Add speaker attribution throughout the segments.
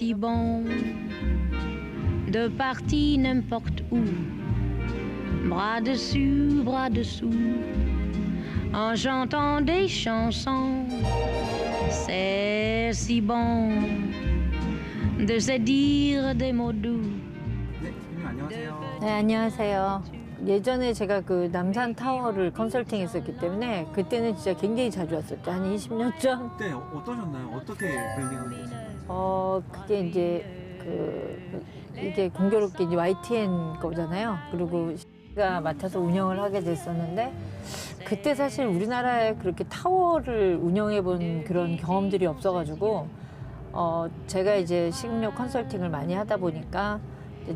Speaker 1: si bon de partir n'importe où, bras dessus, bras dessous, en chantant des chansons. C'est si bon de se dire des mots doux.
Speaker 2: 네, 대표님 안녕하세요.
Speaker 3: 네, 안녕하세요. 예전에 제가 그 남산 타워를 컨설팅 했었기 때문에 그때는 진짜 굉장히 자주 왔었죠. 한 20년 전.
Speaker 2: 그때 어떠셨나요? 어떻게 브랜딩을 하셨어요?
Speaker 3: 그게 이제 이게 공교롭게 이제 YTN 거잖아요. 그리고 제가 맡아서 운영을 하게 됐었는데 그때 사실 우리나라에 그렇게 타워를 운영해 본 그런 경험들이 없어가지고 제가 이제 식료 컨설팅을 많이 하다 보니까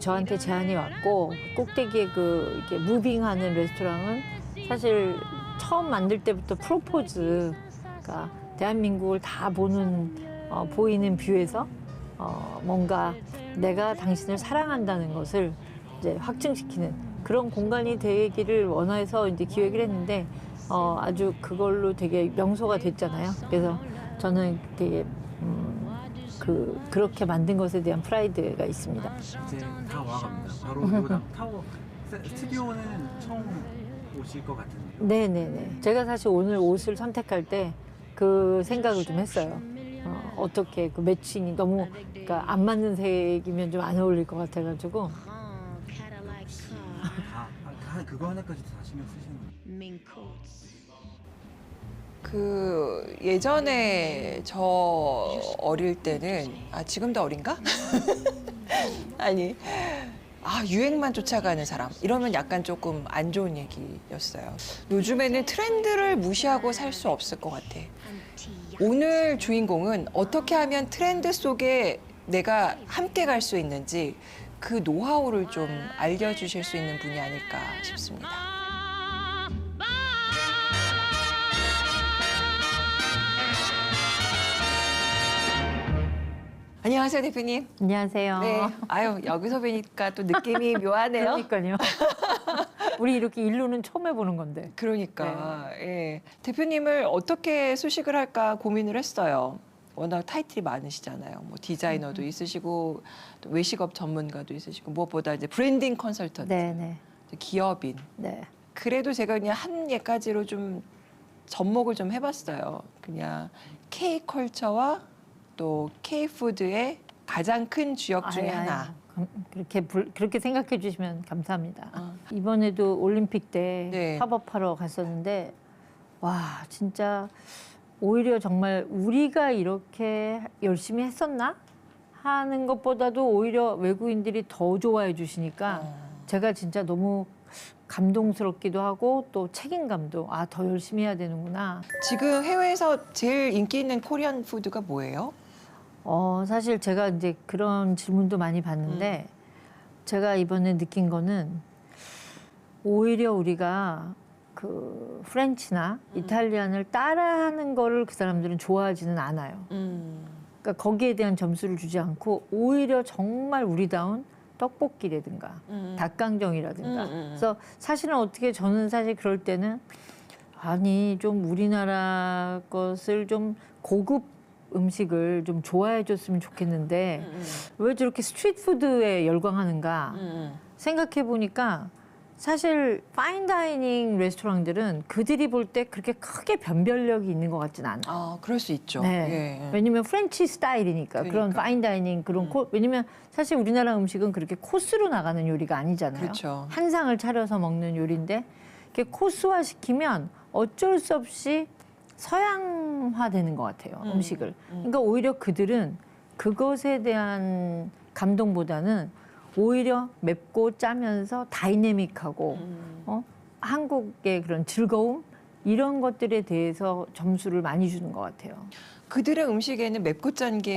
Speaker 3: 저한테 제안이 왔고 꼭대기에 이렇게 무빙하는 레스토랑은 사실 처음 만들 때부터 프로포즈, 그러니까 대한민국을 다 보이는 뷰에서 뭔가 내가 당신을 사랑한다는 것을 이제 확증시키는 그런 공간이 되기를 원해서 이제 기획을 했는데 아주 그걸로 되게 명소가 됐잖아요. 그래서 저는 되게 그렇게 만든 것에 대한 프라이드가 있습니다.
Speaker 2: 이제 다 와갑니다. 바로 요 타워 스튜디오는 처음 오실 것 같은데요.
Speaker 3: 네네네. 제가 사실 오늘 옷을 선택할 때 그 생각을 좀 했어요. 어떻게 그 매칭이 너무 그러니까 안 맞는 색이면 좀 안 어울릴 것 같아가지고.
Speaker 2: 그거 하나까지 다 신경 쓰시는 거예요?
Speaker 1: Mink coats.
Speaker 4: 그 예전에 저 어릴 때는 지금도 어린가? 아니 유행만 쫓아가는 사람 이러면 약간 조금 안 좋은 얘기였어요. 요즘에는 트렌드를 무시하고 살 수 없을 것 같아. 오늘 주인공은 어떻게 하면 트렌드 속에 내가 함께 갈 수 있는지 그 노하우를 좀 알려주실 수 있는 분이 아닐까 싶습니다. 안녕하세요, 대표님.
Speaker 3: 안녕하세요.
Speaker 4: 네. 여기서 뵈니까 또 느낌이 묘하네요.
Speaker 3: 그러니까요. 우리 이렇게 일루는 처음 해보는 건데.
Speaker 4: 그러니까. 예. 대표님을 어떻게 수식을 할까 고민을 했어요. 워낙 타이틀이 많으시잖아요. 뭐 디자이너도 있으시고 또 외식업 전문가도 있으시고 무엇보다 이제 브랜딩 컨설턴트,
Speaker 3: 네네.
Speaker 4: 기업인.
Speaker 3: 네.
Speaker 4: 그래도 제가 그냥 한 예까지로 좀 접목을 좀 해봤어요. 그냥 K컬처와 또 K푸드의 가장 큰 주역 중에 하나.
Speaker 3: 그렇게 생각해 주시면 감사합니다. 이번에도 올림픽 때
Speaker 4: 네.
Speaker 3: 팝업하러 갔었는데 와 진짜 오히려 정말 우리가 이렇게 열심히 했었나 하는 것보다도 오히려 외국인들이 더 좋아해 주시니까 제가 진짜 너무 감동스럽기도 하고 또 책임감도 더 열심히 해야 되는구나.
Speaker 4: 지금 해외에서 제일 인기 있는 코리안 푸드가 뭐예요?
Speaker 3: 사실 제가 이제 그런 질문도 많이 받는데 제가 이번에 느낀 거는 오히려 우리가 그 프렌치나 이탈리안을 따라하는 거를 그 사람들은 좋아하지는 않아요. 그러니까 거기에 대한 점수를 주지 않고 오히려 정말 우리다운 떡볶이라든가 닭강정이라든가 그래서 사실은 어떻게 저는 사실 그럴 때는 좀 우리나라 것을 좀 고급 음식을 좀 좋아해 줬으면 좋겠는데 왜 저렇게 스트리트푸드에 열광하는가 생각해 보니까 사실 파인다이닝 레스토랑들은 그들이 볼 때 그렇게 크게 변별력이 있는 것 같진 않아요.
Speaker 4: 그럴 수 있죠.
Speaker 3: 네.
Speaker 4: 예.
Speaker 3: 왜냐면 프렌치 스타일이니까 그런
Speaker 4: 그러니까.
Speaker 3: 파인다이닝 그런 왜냐면 사실 우리나라 음식은 그렇게 코스로 나가는 요리가 아니잖아요.
Speaker 4: 그렇죠.
Speaker 3: 한 상을 차려서 먹는 요리인데 이렇게 코스화 시키면 어쩔 수 없이 서양화되는 것 같아요. 음식을. 그러니까 오히려 그들은 그것에 대한 감동보다는 오히려 맵고 짜면서 다이내믹하고 한국의 그런 즐거움 이런 것들에 대해서 점수를 많이 주는 것 같아요.
Speaker 4: 그들의 음식에는 맵고 짠 게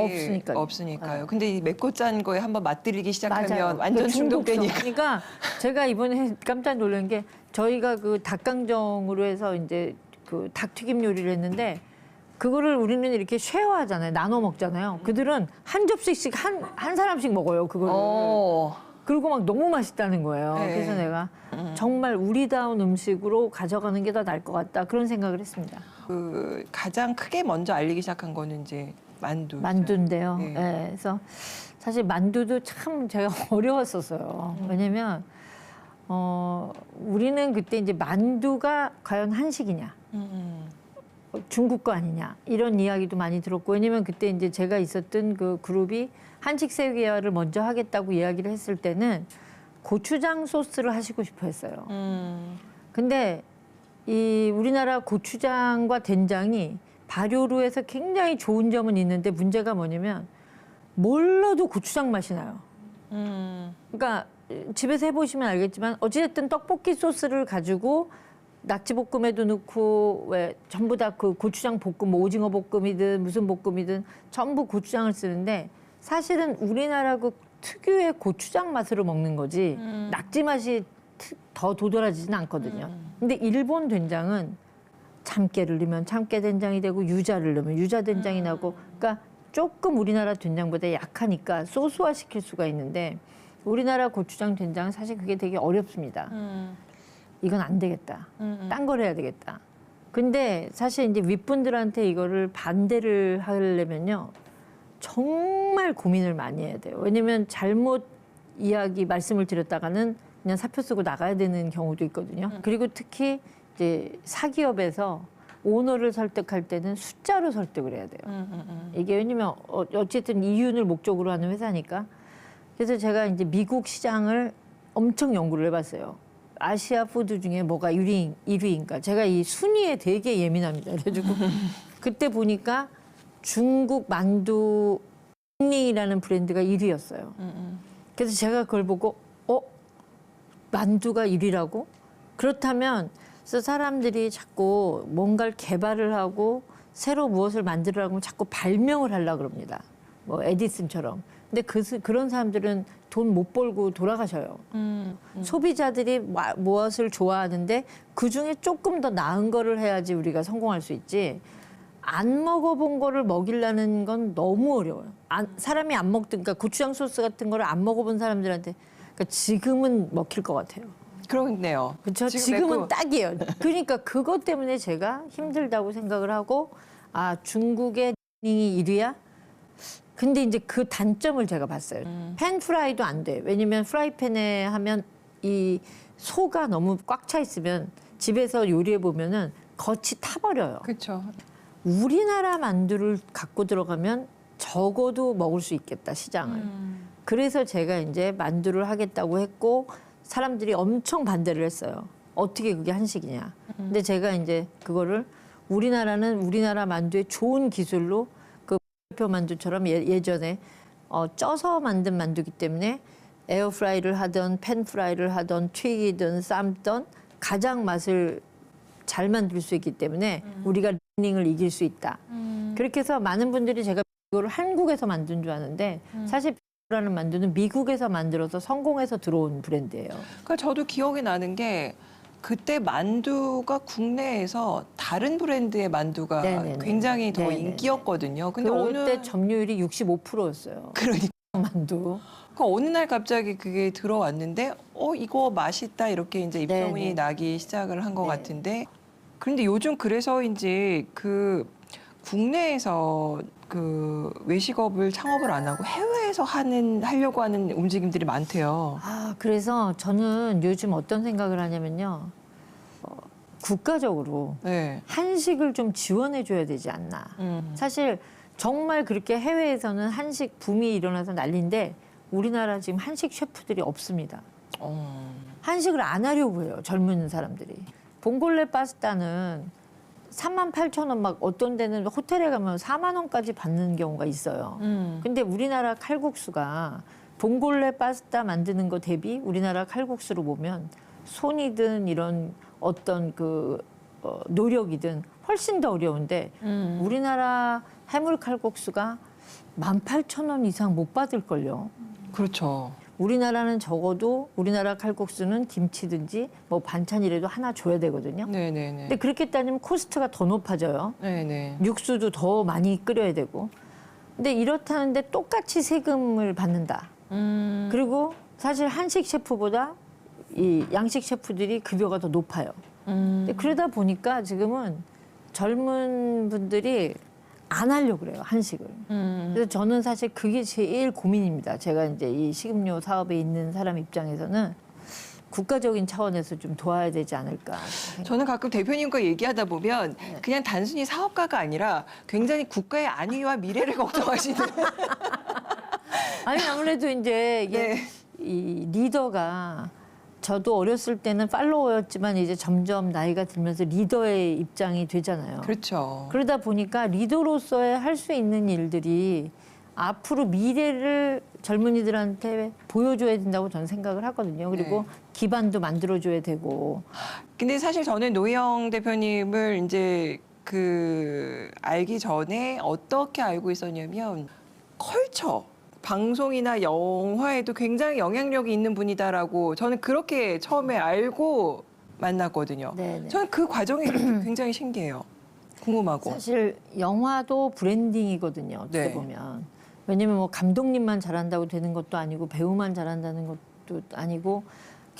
Speaker 3: 없으니까요.
Speaker 4: 근데 이 맵고 짠 거에 한번 맛들이기 시작하면
Speaker 3: 맞아요.
Speaker 4: 완전 중독되니까.
Speaker 3: 그러니까 제가 이번에 깜짝 놀란 게 저희가 그 닭강정으로 해서 이제 그 닭튀김 요리를 했는데 그거를 우리는 이렇게 쉐어하잖아요. 나눠 먹잖아요. 그들은 한 접시씩 한 사람씩 먹어요. 그거를. 그리고 막 너무 맛있다는 거예요.
Speaker 4: 네.
Speaker 3: 그래서 내가 정말 우리다운 음식으로 가져가는 게 더 나을 것 같다. 그런 생각을 했습니다.
Speaker 4: 그 가장 크게 먼저 알리기 시작한 거는 이제 만두.
Speaker 3: 만두인데요.
Speaker 4: 네.
Speaker 3: 네, 그래서 사실 만두도 참 제가 어려웠었어요. 왜냐면 우리는 그때 이제 만두가 과연 한식이냐, 중국 거 아니냐 이런 이야기도 많이 들었고, 왜냐면 그때 이제 제가 있었던 그 그룹이 한식 세계화를 먼저 하겠다고 이야기를 했을 때는 고추장 소스를 하시고 싶어 했어요. 근데 이 우리나라 고추장과 된장이 발효로 해서 굉장히 좋은 점은 있는데, 문제가 뭐냐면 뭘 넣어도 고추장 맛이 나요. 그러니까 집에서 해보시면 알겠지만 어찌됐든 떡볶이 소스를 가지고 낙지볶음에도 넣고 왜 전부 다 그 고추장 볶음, 뭐 오징어 볶음이든 무슨 볶음이든 전부 고추장을 쓰는데, 사실은 우리나라 그 특유의 고추장 맛으로 먹는 거지 낙지 맛이 더 도드라지진 않거든요. 근데 일본 된장은 참깨를 넣으면 참깨 된장이 되고 유자를 넣으면 유자 된장이 나고, 그러니까 조금 우리나라 된장보다 약하니까 소스화 시킬 수가 있는데, 우리나라 고추장 된장은 사실 그게 되게 어렵습니다. 이건 안 되겠다. 딴 걸 해야 되겠다. 근데 사실 이제 윗분들한테 이거를 반대를 하려면요, 정말 고민을 많이 해야 돼요. 왜냐면 잘못 말씀을 드렸다가는 그냥 사표 쓰고 나가야 되는 경우도 있거든요. 그리고 특히 이제 사기업에서 오너를 설득할 때는 숫자로 설득을 해야 돼요. 이게 왜냐면 어쨌든 이윤을 목적으로 하는 회사니까. 그래서 제가 이제 미국 시장을 엄청 연구를 해봤어요. 아시아 푸드 중에 뭐가 1위인가. 제가 이 순위에 되게 예민합니다. 그래가지고 그때 보니까 중국 만두 닝닝이라는 브랜드가 1위였어요. 그래서 제가 그걸 보고 만두가 1위라고? 그렇다면 그래서 사람들이 자꾸 뭔가를 개발을 하고 새로 무엇을 만들으라고 하면 자꾸 발명을 하려고 그럽니다. 뭐 에디슨처럼. 근데 그런 사람들은 돈 못 벌고 돌아가셔요. 소비자들이 무엇을 좋아하는데 그중에 조금 더 나은 거를 해야지 우리가 성공할 수 있지, 안 먹어본 거를 먹이려는 건 너무 어려워요. 사람이 안 먹든, 그러니까 고추장 소스 같은 거를 안 먹어본 사람들한테, 그러니까 지금은 먹힐 것 같아요.
Speaker 4: 그렇네요.
Speaker 3: 그렇죠. 지금은 딱이에요. 그러니까 그것 때문에 제가 힘들다고 생각을 하고, 중국의 닝이 1위야? 근데 이제 그 단점을 제가 봤어요. 팬 프라이도 안 돼. 왜냐면 프라이팬에 하면 이 소가 너무 꽉 차 있으면 집에서 요리해 보면은 겉이 타버려요.
Speaker 4: 그렇죠.
Speaker 3: 우리나라 만두를 갖고 들어가면 적어도 먹을 수 있겠다, 시장을. 그래서 제가 이제 만두를 하겠다고 했고, 사람들이 엄청 반대를 했어요. 어떻게 그게 한식이냐. 근데 제가 이제 그거를 우리나라는 우리나라 만두의 좋은 기술로 그 표 만두처럼 예전에 쪄서 만든 만두기 때문에 에어프라이를 하던 팬프라이를 하던 튀기든 삶던 가장 맛을 잘 만들 수 있기 때문에 우리가 닝을 이길 수 있다. 그렇게 해서 많은 분들이 제가 이걸 한국에서 만든 줄 아는데, 사실 라는 만두는 미국에서 만들어서 성공해서 들어온 브랜드예요.
Speaker 4: 그러니까 저도 기억이 나는 게 그때 만두가 국내에서 다른 브랜드의 만두가
Speaker 3: 네네네.
Speaker 4: 굉장히 더
Speaker 3: 네네네.
Speaker 4: 인기였거든요. 근데
Speaker 3: 그때 점유율이 65%였어요.
Speaker 4: 그러니까
Speaker 3: 만두.
Speaker 4: 어느 날 갑자기 그게 들어왔는데 이거 맛있다 이렇게 이제 입소문이
Speaker 3: 네네.
Speaker 4: 나기 시작을 한 것
Speaker 3: 네.
Speaker 4: 같은데, 그런데 요즘 그래서인지 그 국내에서 그 외식업을 창업을 안 하고 해외에서 하려고 하는 움직임들이 많대요.
Speaker 3: 그래서 저는 요즘 어떤 생각을 하냐면요, 국가적으로
Speaker 4: 네.
Speaker 3: 한식을 좀 지원해 줘야 되지 않나. 사실 정말 그렇게 해외에서는 한식 붐이 일어나서 난리인데 우리나라 지금 한식 셰프들이 없습니다. 한식을 안 하려고 해요, 젊은 사람들이. 봉골레 파스타는 38,000원, 막 어떤 데는 호텔에 가면 4만 원까지 받는 경우가 있어요. 근데 우리나라 칼국수가 봉골레 파스타 만드는 거 대비 우리나라 칼국수로 보면 손이든 이런 어떤 노력이든 훨씬 더 어려운데, 우리나라 해물 칼국수가 18,000원 이상 못 받을걸요.
Speaker 4: 그렇죠.
Speaker 3: 우리나라는 적어도 우리나라 칼국수는 김치든지 뭐 반찬이라도 하나 줘야 되거든요.
Speaker 4: 네네네.
Speaker 3: 근데 그렇게 따지면 코스트가 더 높아져요.
Speaker 4: 네네.
Speaker 3: 육수도 더 많이 끓여야 되고. 근데 이렇다는데 똑같이 세금을 받는다. 그리고 사실 한식 셰프보다 이 양식 셰프들이 급여가 더 높아요. 근데 그러다 보니까 지금은 젊은 분들이 안 하려고 그래요, 한식을. 그래서 저는 사실 그게 제일 고민입니다. 제가 이제 이 식음료 사업에 있는 사람 입장에서는 국가적인 차원에서 좀 도와야 되지 않을까.
Speaker 4: 저는 가끔 대표님과 얘기하다 보면 그냥 단순히 사업가가 아니라 굉장히 국가의 안위와 미래를 걱정하시는.
Speaker 3: 아니 아무래도 이제 이게
Speaker 4: 네.
Speaker 3: 이 리더가 저도 어렸을 때는 팔로워였지만 이제 점점 나이가 들면서 리더의 입장이 되잖아요.
Speaker 4: 그렇죠.
Speaker 3: 그러다 보니까 리더로서의 할 수 있는 일들이 앞으로 미래를 젊은이들한테 보여줘야 된다고 저는 생각을 하거든요. 그리고
Speaker 4: 네.
Speaker 3: 기반도 만들어줘야 되고.
Speaker 4: 근데 사실 저는 노영 대표님을 이제 알기 전에 어떻게 알고 있었냐면 컬처. 방송이나 영화에도 굉장히 영향력이 있는 분이다라고 저는 그렇게 처음에 알고 만났거든요.
Speaker 3: 네네.
Speaker 4: 저는 그 과정이 굉장히 신기해요. 궁금하고.
Speaker 3: 사실 영화도 브랜딩이거든요. 어떻게
Speaker 4: 네.
Speaker 3: 보면. 왜냐면 뭐 감독님만 잘한다고 되는 것도 아니고 배우만 잘한다는 것도 아니고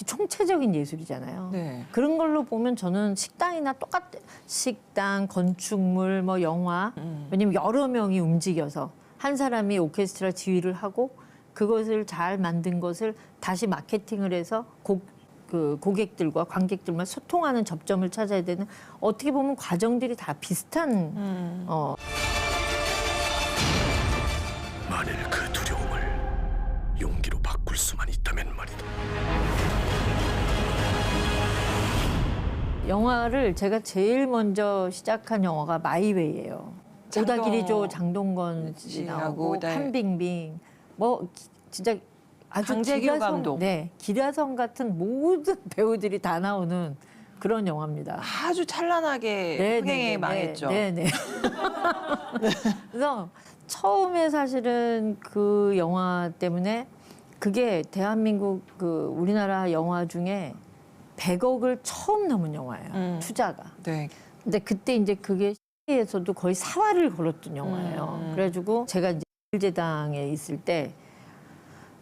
Speaker 3: 총체적인 예술이잖아요.
Speaker 4: 네.
Speaker 3: 그런 걸로 보면 저는 식당이나 똑같아. 식당, 건축물, 뭐 영화. 왜냐면 여러 명이 움직여서 한 사람이 오케스트라 지휘를 하고 그것을 잘 만든 것을 다시 마케팅을 해서 고객들과 관객들과 소통하는 접점을 찾아야 되는 어떻게 보면 과정들이 다 비슷한
Speaker 5: 만일 그 두려움을 용기로 바꿀 수만 있다면 말이다.
Speaker 3: 영화를 제가 제일 먼저 시작한 영화가 마이웨이예요. 오다기리조 장동건 씨
Speaker 4: 씨하고,
Speaker 3: 나오고
Speaker 4: 네.
Speaker 3: 판빙빙 뭐 진짜 아주
Speaker 4: 강재규 감독.
Speaker 3: 네, 기라성 같은 모든 배우들이 다 나오는 그런 영화입니다.
Speaker 4: 아주 찬란하게 흥행에 망했죠.
Speaker 3: 네네. 그래서 처음에 사실은 그 영화 때문에 그게 대한민국 우리나라 영화 중에 100억을 처음 넘은 영화예요. 투자가.
Speaker 4: 네.
Speaker 3: 근데 그때 이제 그게 에서도 거의 사활을 걸었던 영화예요. 그래가지고 제가 이제 제당에 있을 때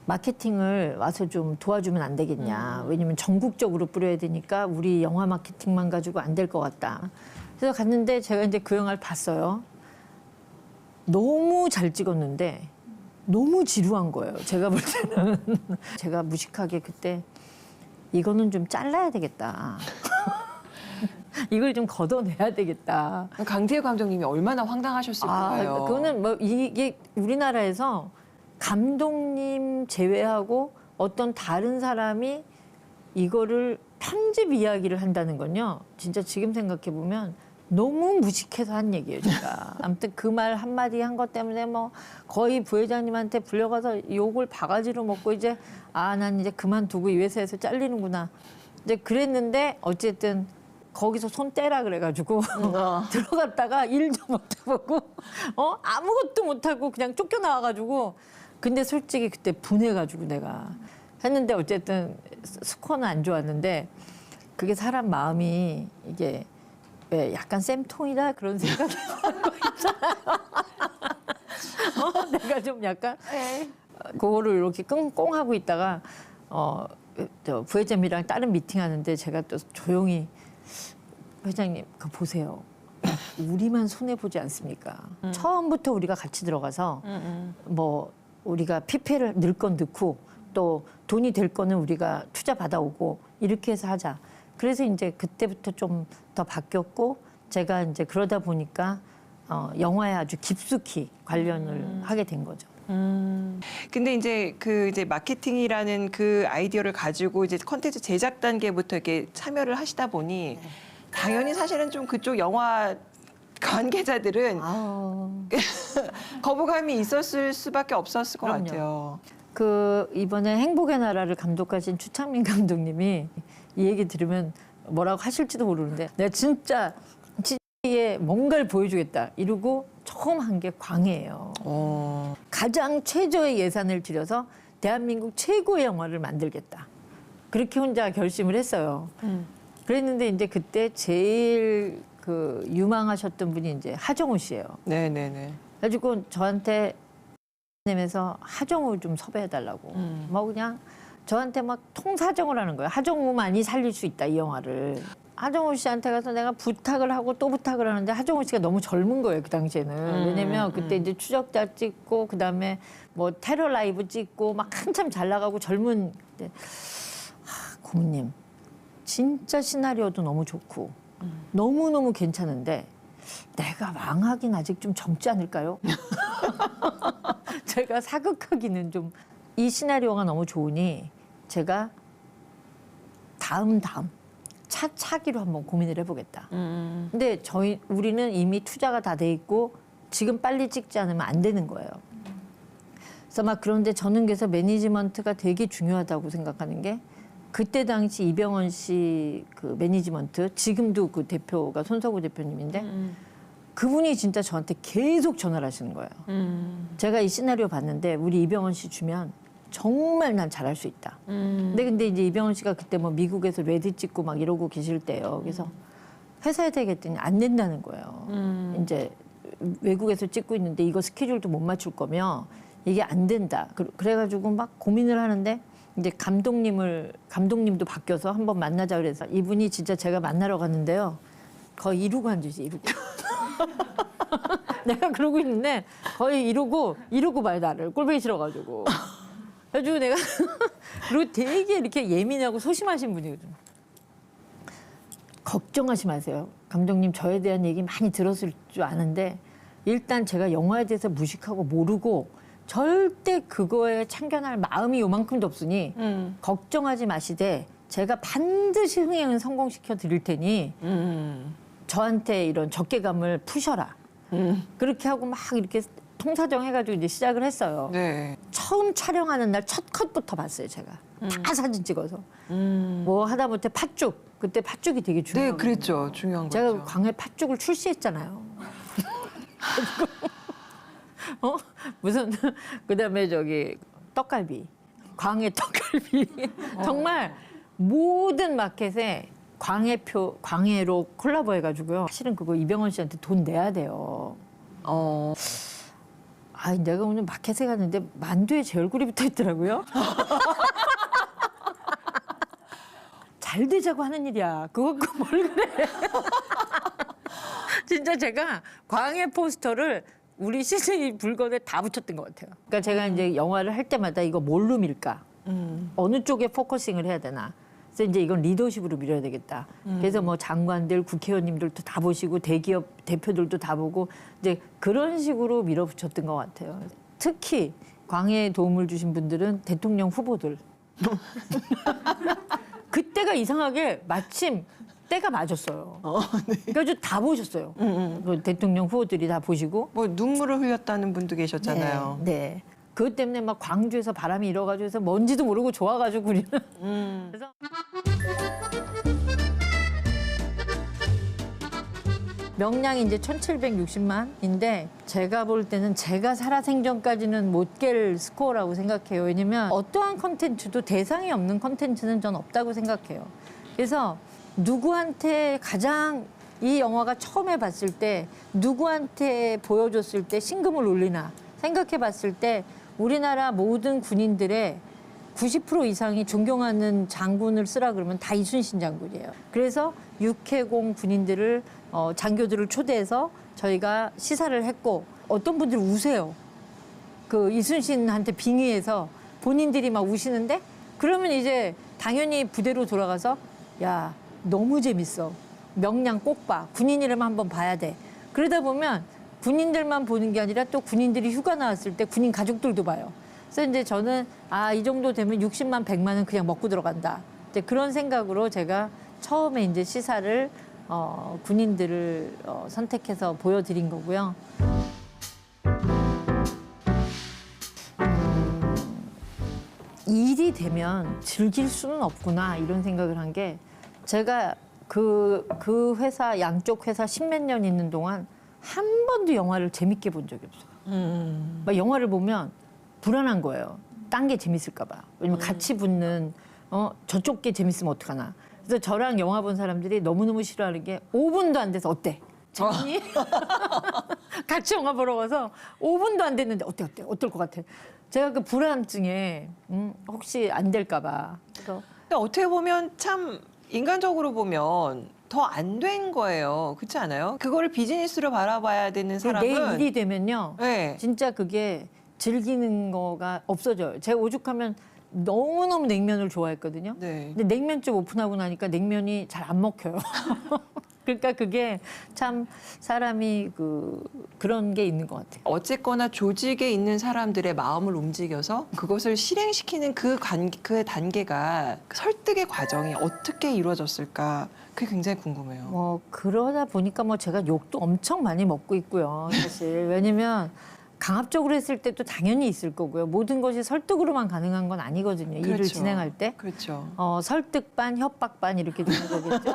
Speaker 3: 마케팅을 와서 좀 도와주면 안 되겠냐. 왜냐면 전국적으로 뿌려야 되니까 우리 영화 마케팅만 가지고 안 될 것 같다. 그래서 갔는데 제가 이제 그 영화를 봤어요. 너무 잘 찍었는데 너무 지루한 거예요. 제가 볼 때는. 제가 무식하게 그때 이거는 좀 잘라야 되겠다. 이걸 좀 걷어내야 되겠다.
Speaker 4: 강재규 감독님이 얼마나 황당하셨을까요?
Speaker 3: 그거는 뭐 이게 우리나라에서 감독님 제외하고 어떤 다른 사람이 이거를 편집 이야기를 한다는 건요. 진짜 지금 생각해 보면 너무 무식해서 한 얘기예요, 제가. 아무튼 그 말 한마디 한 것 때문에 뭐 거의 부회장님한테 불려가서 욕을 바가지로 먹고 이제 난 이제 그만두고 이 회사에서 잘리는구나. 이제 그랬는데 어쨌든 거기서 손 떼라 그래가지고 들어갔다가 일도 못 해보고 아무것도 못하고 그냥 쫓겨나와가지고 근데 솔직히 그때 분해가지고 내가 했는데 어쨌든 스코어는 안 좋았는데 그게 사람 마음이 이게 왜 약간 쌤통이다 그런 생각이 드는 거 있잖아요. 내가 좀 약간 그거를 이렇게 끙꽁 하고 있다가 저 부회장님이랑 다른 미팅하는데 제가 또 조용히 회장님 그거 보세요. 우리만 손해 보지 않습니까? 처음부터 우리가 같이 들어가서 뭐 우리가 PPL을 넣을 건 넣고 또 돈이 될 거는 우리가 투자 받아오고 이렇게 해서 하자. 그래서 이제 그때부터 좀 더 바뀌었고 제가 이제 그러다 보니까 영화에 아주 깊숙이 관련을 하게 된 거죠.
Speaker 4: 근데 이제 이제 마케팅이라는 그 아이디어를 가지고 이제 콘텐츠 제작 단계부터 이렇게 참여를 하시다 보니 당연히 사실은 좀 그쪽 영화 관계자들은 거부감이 있었을 수밖에 없었을 것
Speaker 3: 그럼요.
Speaker 4: 같아요.
Speaker 3: 이번에 행복의 나라를 감독하신 추창민 감독님이 이 얘기 들으면 뭐라고 하실지도 모르는데 내가 진짜 에 뭔가를 보여주겠다 이러고 처음 한 게 광해예요. 가장 최저의 예산을 들여서 대한민국 최고의 영화를 만들겠다. 그렇게 혼자 결심을 했어요. 그랬는데 이제 그때 제일 유망하셨던 분이 이제 하정우 씨예요.
Speaker 4: 네네네.
Speaker 3: 그래가지고 저한테 내면서 하정우 좀 섭외해달라고. 뭐 그냥 저한테 막 통사정을 하는 거예요. 하정우만이 살릴 수 있다 이 영화를. 하정우 씨한테 가서 내가 부탁을 하고 또 부탁을 하는데 하정우 씨가 너무 젊은 거예요 그 당시에는. 왜냐면 그때 이제 추적자 찍고 그다음에 뭐 테러 라이브 찍고 막 한참 잘 나가고 젊은 때 고모님 진짜 시나리오도 너무 좋고 너무너무 괜찮은데 내가 왕하긴 아직 좀 젊지 않을까요? 제가 사극하기는 좀 이 시나리오가 너무 좋으니 제가 다음 차기로 한번 고민을 해보겠다. 근데 우리는 이미 투자가 다 돼 있고 지금 빨리 찍지 않으면 안 되는 거예요. 그래서 막 그런데 저는 그래서 매니지먼트가 되게 중요하다고 생각하는 게 그때 당시 이병헌 씨 그 매니지먼트 지금도 그 대표가 손석구 대표님인데 그분이 진짜 저한테 계속 전화를 하시는 거예요. 제가 이 시나리오 봤는데 우리 이병헌 씨 주면 정말 난 잘할 수 있다. 근데 이제 이병헌 씨가 그때 뭐 미국에서 레드 찍고 막 이러고 계실 때요. 그래서 회사에 되겠더니 안 된다는 거예요. 이제 외국에서 찍고 있는데 이거 스케줄도 못 맞출 거면 이게 안 된다. 그래가지고 막 고민을 하는데 이제 감독님도 바뀌어서 한번 만나자 그래서 이분이 진짜 제가 만나러 갔는데요. 거의 이러고 앉으지 이러고. 내가 그러고 있는데 거의 이러고 봐요 나를 꼴보기 싫어가지고. 그래가지고 내가 그리고 되게 이렇게 예민하고 소심하신 분이거든요. 걱정하지 마세요. 감독님 저에 대한 얘기 많이 들었을 줄 아는데 일단 제가 영화에 대해서 무식하고 모르고 절대 그거에 참견할 마음이 요만큼도 없으니 걱정하지 마시되 제가 반드시 흥행은 성공시켜 드릴 테니 저한테 이런 적개감을 푸셔라. 그렇게 하고 막 이렇게 통사정 해가지고 이제 시작을 했어요.
Speaker 4: 네.
Speaker 3: 처음 촬영하는 날 첫 컷부터 봤어요, 제가. 다 사진 찍어서. 뭐 하다못해 팥죽. 그때 팥죽이 되게
Speaker 4: 네,
Speaker 3: 중요한
Speaker 4: 그랬죠. 중요한
Speaker 3: 제가
Speaker 4: 거죠.
Speaker 3: 광해 팥죽을 출시했잖아요. 무슨 그다음에 저기 떡갈비. 광해 떡갈비. 정말 모든 마켓에 광해로 콜라보 해가지고요. 사실은 그거 이병헌 씨한테 돈 내야 돼요. 내가 오늘 마켓에 갔는데 만두에 제 얼굴이 붙어 있더라고요. 잘 되자고 하는 일이야. 그거 갖고 뭘 그래. 진짜 제가 광해 포스터를 우리 CJ 물건에 다 붙였던 것 같아요. 그러니까 제가 이제 영화를 할 때마다 이거 뭘로 밀까? 어느 쪽에 포커싱을 해야 되나? 그래서 이제 이건 리더십으로 밀어야 되겠다. 그래서 뭐 장관들, 국회의원님들도 다 보시고 대기업 대표들도 다 보고 이제 그런 식으로 밀어붙였던 것 같아요. 특히 광해에 도움을 주신 분들은 대통령 후보들. 그때가 이상하게 마침 때가 맞았어요. 그래서 다 보셨어요. 그 대통령 후보들이 다 보시고.
Speaker 4: 뭐 눈물을 흘렸다는 분도 계셨잖아요.
Speaker 3: 네. 그것 때문에 막 광주에서 바람이 일어가지고 해서 뭔지도 모르고 좋아가지고 우리는. 그래서 명량이 이제 1760만인데 제가 볼 때는 제가 살아생전까지는 못 깰 스코어라고 생각해요. 왜냐면 어떠한 컨텐츠도 대상이 없는 컨텐츠는 전 없다고 생각해요. 그래서 누구한테 가장 이 영화가 처음에 봤을 때 누구한테 보여줬을 때 심금을 울리나 생각해 봤을 때 우리나라 모든 군인들의 90% 이상이 존경하는 장군을 쓰라 그러면 다 이순신 장군이에요. 그래서 육해공 군인들을 장교들을 초대해서 저희가 시사를 했고 어떤 분들이 우세요. 그 이순신한테 빙의해서 본인들이 막 우시는데 그러면 이제 당연히 부대로 돌아가서 야 너무 재밌어. 명량 꼭 봐. 군인이라면 한번 봐야 돼. 그러다 보면 군인들만 보는 게 아니라 또 군인들이 휴가 나왔을 때 군인 가족들도 봐요. 그래서 이제 저는 이 정도 되면 60만, 100만은 그냥 먹고 들어간다. 이제 그런 생각으로 제가 처음에 이제 시사를 군인들을 선택해서 보여드린 거고요. 일이 되면 즐길 수는 없구나 이런 생각을 한 게 제가 그 회사 양쪽 회사 10몇 년 있는 동안 한 번도 영화를 재밌게 본 적이 없어요. 막 영화를 보면 불안한 거예요. 딴 게 재밌을까 봐. 왜냐면 같이 붙는 저쪽 게 재밌으면 어떡하나. 그래서 저랑 영화 본 사람들이 너무너무 싫어하는 게 5분도 안 돼서 어때? 재밌니? 같이 영화 보러 가서 5분도 안 됐는데 어떨 것 같아? 제가 그 불안증에 혹시 안 될까 봐. 그래서
Speaker 4: 근데 어떻게 보면 참 인간적으로 보면 더 안 된 거예요. 그렇지 않아요? 그거를 비즈니스로 바라봐야 되는
Speaker 3: 내
Speaker 4: 사람은
Speaker 3: 일이 되면요.
Speaker 4: 네.
Speaker 3: 진짜 그게 즐기는 거가 없어져요. 제가 오죽하면 너무너무 냉면을 좋아했거든요.
Speaker 4: 네.
Speaker 3: 근데 냉면집 오픈하고 나니까 냉면이 잘 안 먹혀요. 그러니까 그게 참 사람이 그런 게 있는 것 같아요.
Speaker 4: 어쨌거나 조직에 있는 사람들의 마음을 움직여서 그것을 실행시키는 그 단계가 설득의 과정이 어떻게 이루어졌을까 그게 굉장히 궁금해요.
Speaker 3: 뭐 그러다 보니까 뭐 제가 욕도 엄청 많이 먹고 있고요. 사실 왜냐면 강압적으로 했을 때도 당연히 있을 거고요. 모든 것이 설득으로만 가능한 건 아니거든요. 일을
Speaker 4: 그렇죠.
Speaker 3: 진행할 때.
Speaker 4: 그렇죠.
Speaker 3: 설득 반, 협박 반 이렇게 되는 거겠죠.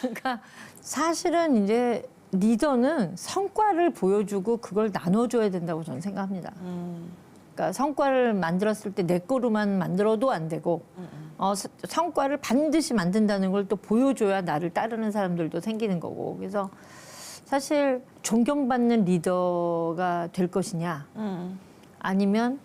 Speaker 3: 그러니까 사실은 이제 리더는 성과를 보여주고 그걸 나눠줘야 된다고 저는 생각합니다. 그러니까 성과를 만들었을 때 내 거로만 만들어도 안 되고 성과를 반드시 만든다는 걸 또 보여줘야 나를 따르는 사람들도 생기는 거고. 그래서 사실 존경받는 리더가 될 것이냐 아니면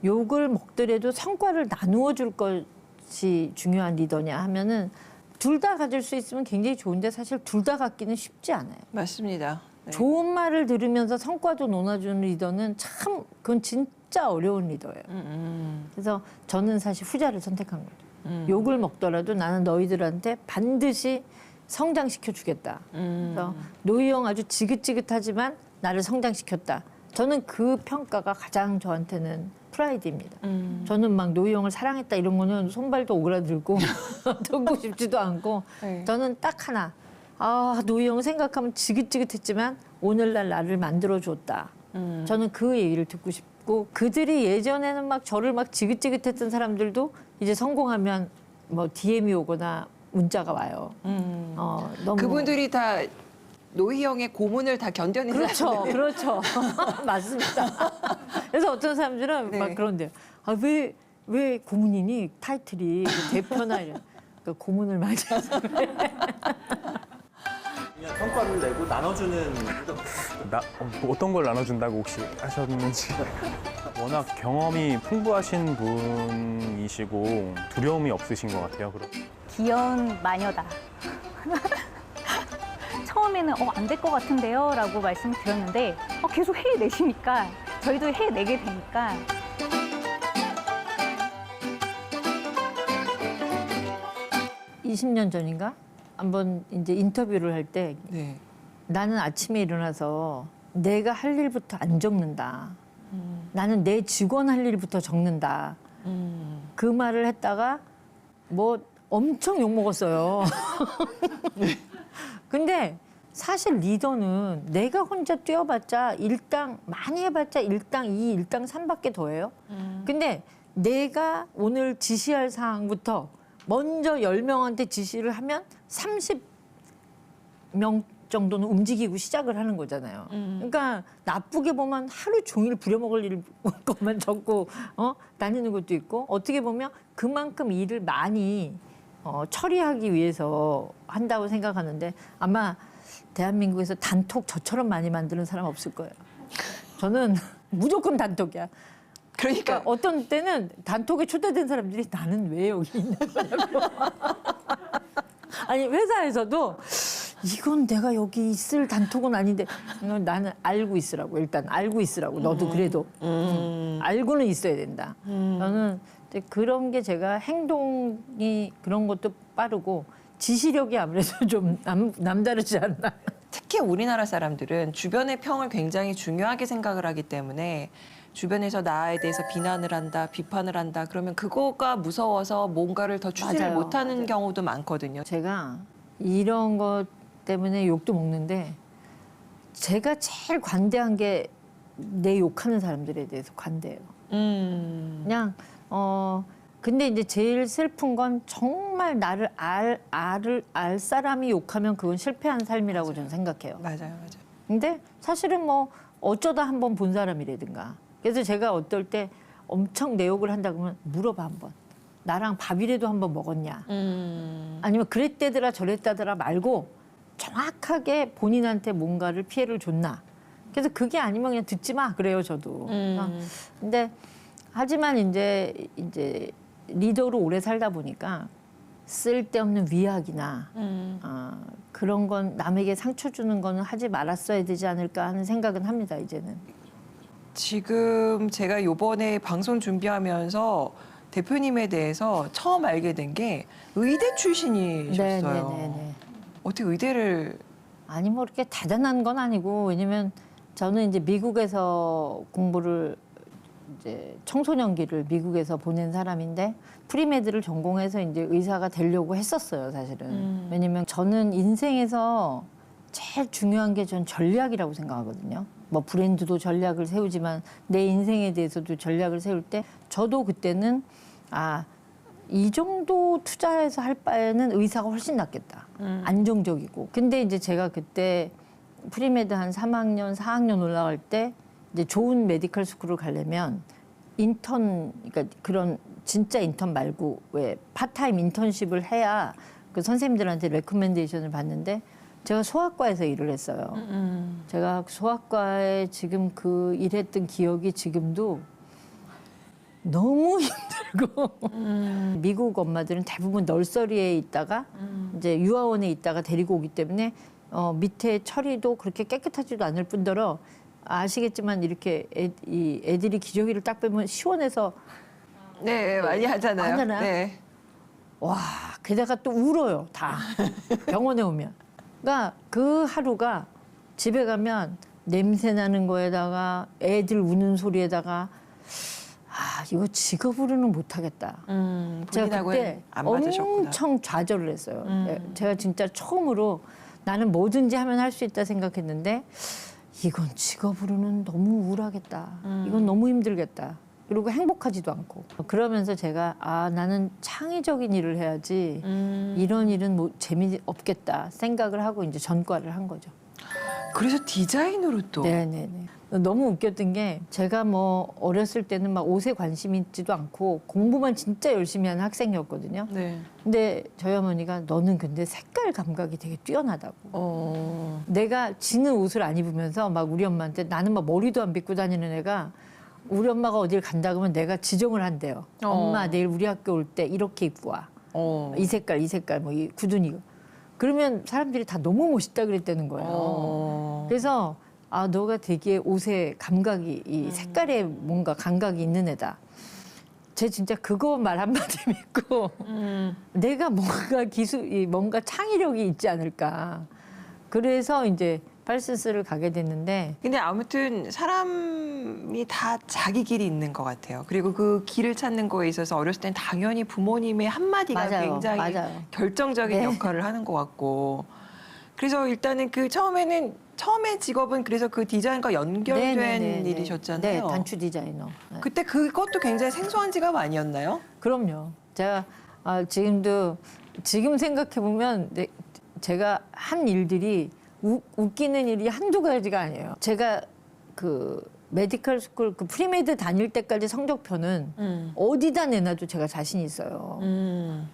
Speaker 3: 욕을 먹더라도 성과를 나누어 줄 것이 중요한 리더냐 하면은 둘 다 가질 수 있으면 굉장히 좋은데 사실 둘 다 갖기는 쉽지 않아요.
Speaker 4: 맞습니다. 네.
Speaker 3: 좋은 말을 들으면서 성과도 논아주는 리더는 참 그건 진짜 어려운 리더예요. 그래서 저는 사실 후자를 선택한 거죠. 욕을 먹더라도 나는 너희들한테 반드시 성장시켜 주겠다. 그래서 노희영 아주 지긋지긋하지만 나를 성장시켰다. 저는 그 평가가 가장 저한테는 프라이드입니다. 저는 막 노희영을 사랑했다 이런 거는 손발도 오그라들고 듣고 싶지도 않고
Speaker 4: 네.
Speaker 3: 저는 딱 하나. 노희영 생각하면 지긋지긋했지만 오늘날 나를 만들어줬다. 저는 그 얘기를 듣고 싶고 그들이 예전에는 막 저를 막 지긋지긋했던 사람들도 이제 성공하면 뭐 DM이 오거나 문자가 와요. 너무
Speaker 4: 그분들이 다 노희영의 고문을 다 견뎌낸
Speaker 3: 그렇죠,
Speaker 4: 사람들이에요.
Speaker 3: 그렇죠. 맞습니다. 그래서 어떤 사람들은
Speaker 4: 네.
Speaker 3: 막 그런데요. 왜 고문이니 타이틀이 대표나 이런 그러니까 고문을 많이 해서 그래.
Speaker 2: 그냥 성과를 내고 나눠주는
Speaker 6: 어떤 걸 나눠준다고 혹시 하셨는지. 워낙 경험이 풍부하신 분이시고 두려움이 없으신 것 같아요. 그럼.
Speaker 7: 귀여운 마녀다. 처음에는 안 될 것 같은데요 라고 말씀을 드렸는데 계속 해내시니까 저희도 해내게 되니까
Speaker 3: 20년 전인가 한번 이제 인터뷰를 할 때
Speaker 4: 네.
Speaker 3: 나는 아침에 일어나서 내가 할 일부터 안 적는다. 나는 내 직원 할 일부터 적는다. 그 말을 했다가 뭐 엄청 욕먹었어요. 근데 사실 리더는 내가 혼자 뛰어봤자 일당 많이 해봤자 일당 2, 일당 3밖에 더해요. 근데 내가 오늘 지시할 사항부터 먼저 10명한테 지시를 하면 30명 정도는 움직이고 시작을 하는 거잖아요. 그러니까 나쁘게 보면 하루 종일 부려먹을 일 것만 적고 다니는 것도 있고 어떻게 보면 그만큼 일을 많이 처리하기 위해서 한다고 생각하는데 아마 대한민국에서 단톡 저처럼 많이 만드는 사람 없을 거예요. 저는 무조건 단톡이야.
Speaker 4: 그러니까
Speaker 3: 어떤 때는 단톡에 초대된 사람들이 나는 왜 여기 있는 거냐고. 아니 회사에서도 이건 내가 여기 있을 단톡은 아닌데 나는 알고 있으라고 일단 알고 있으라고 너도 그래도 알고는 있어야 된다. 저는 그런 게 제가 행동이 그런 것도 빠르고 지시력이 아무래도 좀 남다르지 않나.
Speaker 4: 특히 우리나라 사람들은 주변의 평을 굉장히 중요하게 생각을 하기 때문에 주변에서 나에 대해서 비난을 한다, 비판을 한다. 그러면 그거가 무서워서 뭔가를 더 추진을
Speaker 3: 맞아요.
Speaker 4: 못하는 경우도 많거든요.
Speaker 3: 제가 이런 것 때문에 욕도 먹는데 제가 제일 관대한 게 내 욕하는 사람들에 대해서 관대해요. 그냥 근데 이제 제일 슬픈 건 정말 나를 알 사람이 욕하면 그건 실패한 삶이라고 저는 생각해요.
Speaker 4: 맞아요.
Speaker 3: 근데 사실은 뭐 어쩌다 한번 본 사람이라든가. 그래서 제가 어떨 때 엄청 내 욕을 한다 그러면 물어봐 한번. 나랑 밥이라도 한번 먹었냐. 아니면 그랬대더라 저랬다더라 말고 정확하게 본인한테 뭔가를 피해를 줬나. 그래서 그게 아니면 그냥 듣지 마 그래요 저도. 근데 하지만 이제 리더로 오래 살다 보니까 쓸데없는 위약이나 그런 건 남에게 상처 주는 거는 하지 말았어야 되지 않을까 하는 생각은 합니다. 이제는.
Speaker 4: 지금 제가 요번에 방송 준비하면서 대표님에 대해서 처음 알게 된 게 의대 출신이셨어요.
Speaker 3: 네네네.
Speaker 4: 어떻게 의대를
Speaker 3: 아니 뭐 이렇게 대단한 건 아니고 왜냐면 저는 이제 미국에서 공부를 이제 청소년기를 미국에서 보낸 사람인데 프리메드를 전공해서 이제 의사가 되려고 했었어요, 사실은. 왜냐면 저는 인생에서 제일 중요한 게 전 전략이라고 생각하거든요. 뭐 브랜드도 전략을 세우지만 내 인생에 대해서도 전략을 세울 때 저도 그때는 이 정도 투자해서 할 바에는 의사가 훨씬 낫겠다. 안정적이고. 근데 이제 제가 그때 프리메드 한 3학년, 4학년 올라갈 때 이제 좋은 메디컬 스쿨을 가려면 인턴, 그러니까 그런 진짜 인턴 말고 왜 파타임 인턴십을 해야 그 선생님들한테 레코멘데이션을 받는데 제가 소아과에서 일을 했어요. 제가 소아과에 지금 그 일했던 기억이 지금도 너무 힘들고 미국 엄마들은 대부분 널서리에 있다가 이제 유아원에 있다가 데리고 오기 때문에 밑에 처리도 그렇게 깨끗하지도 않을 뿐더러 아시겠지만 이렇게 애들이 기저귀를 딱 빼면 시원해서
Speaker 4: 네 많이 하잖아요.
Speaker 3: 하잖아요.
Speaker 4: 네.
Speaker 3: 와 게다가 또 울어요 다 병원에 오면. 그러니까 그 하루가 집에 가면 냄새 나는 거에다가 애들 우는 소리에다가 이거 직업으로는 못하겠다. 제가 그때
Speaker 4: 안 맞으셨구나.
Speaker 3: 엄청 좌절을 했어요. 제가 진짜 처음으로 나는 뭐든지 하면 할 수 있다 생각했는데 이건 직업으로는 너무 우울하겠다. 이건 너무 힘들겠다. 그리고 행복하지도 않고. 그러면서 제가 나는 창의적인 일을 해야지 이런 일은 뭐 재미없겠다 생각을 하고 이제 전과를 한 거죠.
Speaker 4: 그래서 디자인으로 또.
Speaker 3: 네네네. 너무 웃겼던 게 제가 뭐 어렸을 때는 막 옷에 관심 있지도 않고 공부만 진짜 열심히 하는 학생이었거든요.
Speaker 4: 네.
Speaker 3: 근데 저희 어머니가 너는 근데 색깔 감각이 되게 뛰어나다고. 내가 지는 옷을 안 입으면서 막 우리 엄마한테 나는 막 머리도 안 빗고 다니는 애가 우리 엄마가 어딜 간다 그러면 내가 지정을 한대요. 엄마 내일 우리 학교 올 때 이렇게 입고 와. 이 색깔 뭐 이 구두 이거. 그러면 사람들이 다 너무 멋있다 그랬다는 거예요. 그래서 너가 되게 옷에 감각이 이 색깔에 뭔가 감각이 있는 애다. 제 진짜 그거 말 한마디 믿고 내가 뭔가 뭔가 창의력이 있지 않을까. 그래서 이제 팔슨스를 가게 됐는데
Speaker 4: 근데 아무튼 사람이 다 자기 길이 있는 것 같아요. 그리고 그 길을 찾는 거에 있어서 어렸을 땐 당연히 부모님의 한마디가
Speaker 3: 맞아요.
Speaker 4: 굉장히
Speaker 3: 맞아요.
Speaker 4: 결정적인
Speaker 3: 네.
Speaker 4: 역할을 하는 것 같고. 그래서 일단은 처음의 직업은 그래서 그 디자인과 연결된
Speaker 3: 네네네네.
Speaker 4: 일이셨잖아요.
Speaker 3: 네, 단추 디자이너. 네.
Speaker 4: 그때 그것도 굉장히 생소한 직업 아니었나요?
Speaker 3: 그럼요. 제가 지금 생각해 보면 제가 한 일들이 웃기는 일이 한두 가지가 아니에요. 제가 그 메디컬 스쿨 그 프리메드 다닐 때까지 성적표는 어디다 내놔도 제가 자신 있어요.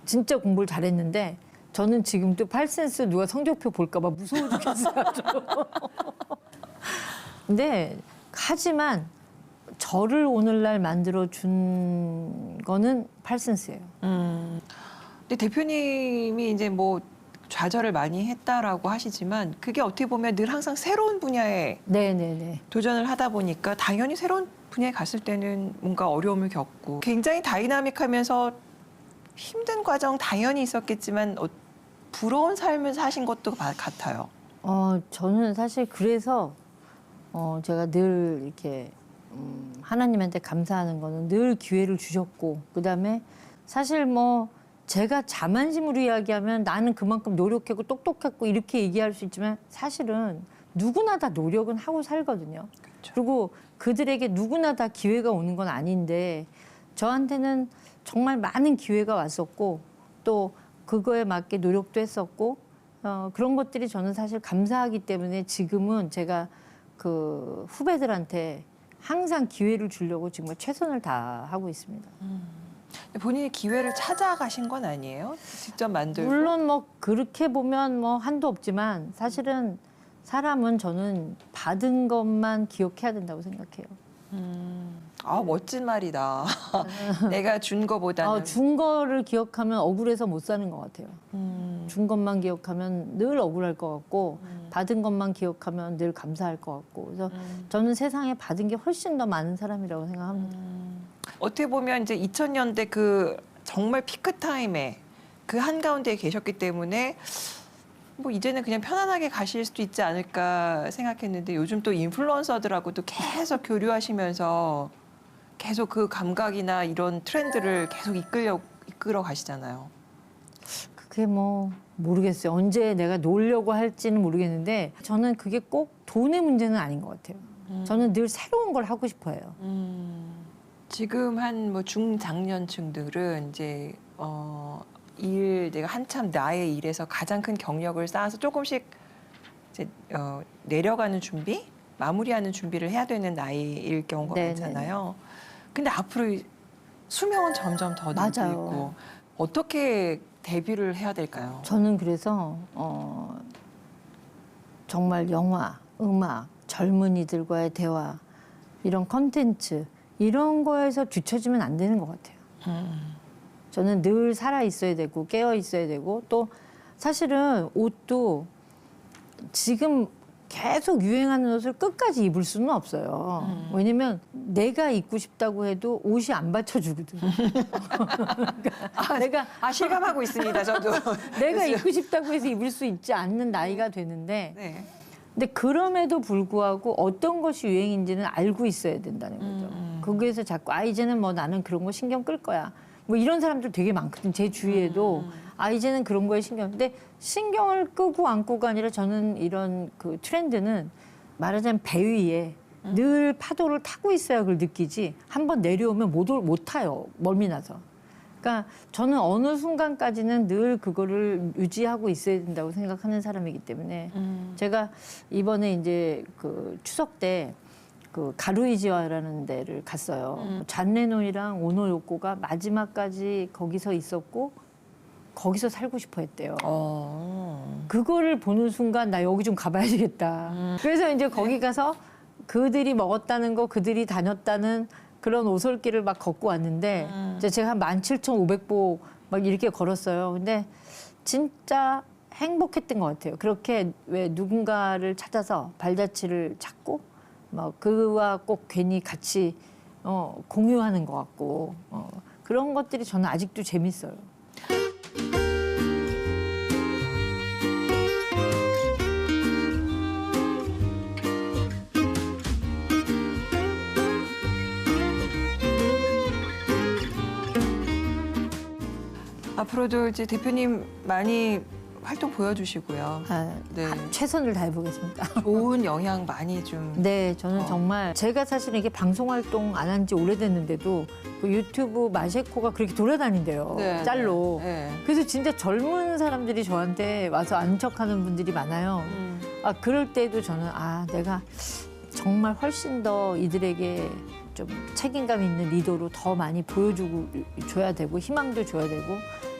Speaker 3: 진짜 공부를 잘했는데 저는 지금도 팔센스 누가 성적표 볼까 봐 무서워 죽겠어요. 근데 하지만 저를 오늘날 만들어 준 거는 팔센스예요.
Speaker 4: 근데 대표님이 이제 뭐 좌절을 많이 했다라고 하시지만 그게 어떻게 보면 늘 항상 새로운 분야에
Speaker 3: 네네네.
Speaker 4: 도전을 하다 보니까 당연히 새로운 분야에 갔을 때는 뭔가 어려움을 겪고 굉장히 다이나믹하면서 힘든 과정 당연히 있었겠지만 부러운 삶을 사신 것도 같아요.
Speaker 3: 저는 사실 그래서 제가 늘 이렇게 하나님한테 감사하는 거는 늘 기회를 주셨고 그다음에 사실 뭐 제가 자만심으로 이야기하면 나는 그만큼 노력했고 똑똑했고 이렇게 얘기할 수 있지만 사실은 누구나 다 노력은 하고 살거든요.
Speaker 4: 그렇죠.
Speaker 3: 그리고 그들에게 누구나 다 기회가 오는 건 아닌데 저한테는 정말 많은 기회가 왔었고 또 그거에 맞게 노력도 했었고 그런 것들이 저는 사실 감사하기 때문에 지금은 제가 그 후배들한테 항상 기회를 주려고 정말 최선을 다하고 있습니다.
Speaker 4: 본인이 기회를 찾아가신 건 아니에요? 직접 만들고?
Speaker 3: 물론 뭐 그렇게 보면 뭐 한도 없지만 사실은 사람은 저는 받은 것만 기억해야 된다고 생각해요.
Speaker 4: 아, 멋진 말이다. 내가 준 거보다는.
Speaker 3: 준 거를 기억하면 억울해서 못 사는 것 같아요. 준 것만 기억하면 늘 억울할 것 같고 받은 것만 기억하면 늘 감사할 것 같고 그래서 저는 세상에 받은 게 훨씬 더 많은 사람이라고 생각합니다.
Speaker 4: 어떻게 보면 이제 2000년대 그 정말 피크 타임에 그 한가운데에 계셨기 때문에 뭐 이제는 그냥 편안하게 가실 수도 있지 않을까 생각했는데 요즘 또 인플루언서들하고도 계속 교류하시면서 계속 그 감각이나 이런 트렌드를 계속 이끌어 가시잖아요.
Speaker 3: 그게 뭐 모르겠어요. 언제 내가 놀려고 할지는 모르겠는데 저는 그게 꼭 돈의 문제는 아닌 것 같아요. 저는 늘 새로운 걸 하고 싶어요.
Speaker 4: 지금 한 뭐 중장년층들은 이제 내가 한참 나의 일에서 가장 큰 경력을 쌓아서 조금씩 이제 내려가는 준비, 마무리하는 준비를 해야 되는 나이일 경우가
Speaker 3: 네,
Speaker 4: 많잖아요. 근데 앞으로 수명은 점점 더 늘고
Speaker 3: 맞아요.
Speaker 4: 있고 어떻게 대비를 해야 될까요?
Speaker 3: 저는 그래서 정말 영화, 음악, 젊은이들과의 대화 이런 컨텐츠 이런 거에서 뒤처지면 안 되는 것 같아요. 저는 늘 살아 있어야 되고 깨어 있어야 되고 또 사실은 옷도 지금 계속 유행하는 옷을 끝까지 입을 수는 없어요. 왜냐면 내가 입고 싶다고 해도 옷이 안 받쳐주거든. 그러니까
Speaker 4: 실감하고 있습니다, 저도.
Speaker 3: 내가 입고 싶다고 해서 입을 수 있지 않는 나이가 되는데
Speaker 4: 네.
Speaker 3: 근데 그럼에도 불구하고 어떤 것이 유행인지는 알고 있어야 된다는 거죠. 거기에서 자꾸 이제는 뭐 나는 그런 거 신경 끌 거야. 뭐 이런 사람들 되게 많거든. 제 주위에도 이제는 그런 거에 신경. 근데 신경을 끄고 안고가 아니라 저는 이런 그 트렌드는 말하자면 배 위에 늘 파도를 타고 있어야 그걸 느끼지. 한번 내려오면 못 타요. 멀미 나서. 그러니까 저는 어느 순간까지는 늘 그거를 유지하고 있어야 된다고 생각하는 사람이기 때문에 제가 이번에 이제 그 추석 때 그 가루이지와라는 데를 갔어요. 잔 레논이랑 오노 요코가 마지막까지 거기서 있었고 거기서 살고 싶어 했대요. 그거를 보는 순간 나 여기 좀 가봐야 되겠다. 그래서 이제 거기 가서 그들이 먹었다는 거, 그들이 다녔다는 그런 오솔길을 막 걷고 왔는데 이제 제가 한 17,500보 막 이렇게 걸었어요. 근데 진짜 행복했던 것 같아요. 그렇게 왜 누군가를 찾아서 발자취를 찾고 막 그와 꼭 괜히 같이 공유하는 것 같고 그런 것들이 저는 아직도 재밌어요.
Speaker 4: 앞으로도 이제 대표님 많이 활동 보여주시고요. 네.
Speaker 3: 최선을 다해보겠습니다.
Speaker 4: 좋은 영향 많이 좀.
Speaker 3: 네, 저는 정말 제가 사실 이게 방송 활동 안 한 지 오래됐는데도 그 유튜브 마셰코가 그렇게 돌아다닌대요.
Speaker 4: 네,
Speaker 3: 짤로.
Speaker 4: 네.
Speaker 3: 그래서 진짜 젊은 사람들이 저한테 와서 아는 척하는 분들이 많아요. 그럴 때도 저는 내가 정말 훨씬 더 이들에게 좀 책임감 있는 리더로 더 많이 줘야 되고 희망도 줘야 되고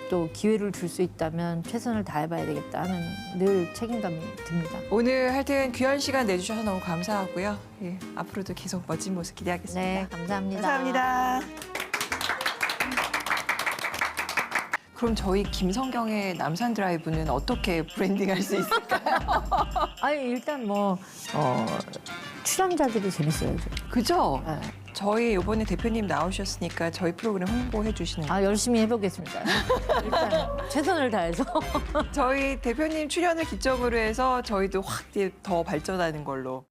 Speaker 3: 또 기회를 줄 수 있다면 최선을 다해봐야 되겠다 하는 늘 책임감이 듭니다.
Speaker 4: 오늘 하여튼 귀한 시간 내주셔서 너무 감사하고요. 예, 앞으로도 계속 멋진 모습 기대하겠습니다.
Speaker 3: 네, 감사합니다.
Speaker 4: 감사합니다. 그럼 저희 김성경의 남산 드라이브는 어떻게 브랜딩할 수 있을까요?
Speaker 3: 일단 뭐 출연자들이 재밌어요.
Speaker 4: 그죠?
Speaker 3: 네.
Speaker 4: 저희 이번에 대표님 나오셨으니까 저희 프로그램 홍보해 주시는 거.
Speaker 3: 열심히 해보겠습니다. 일단 최선을 다해서.
Speaker 4: 저희 대표님 출연을 기점으로 해서 저희도 확 더 발전하는 걸로.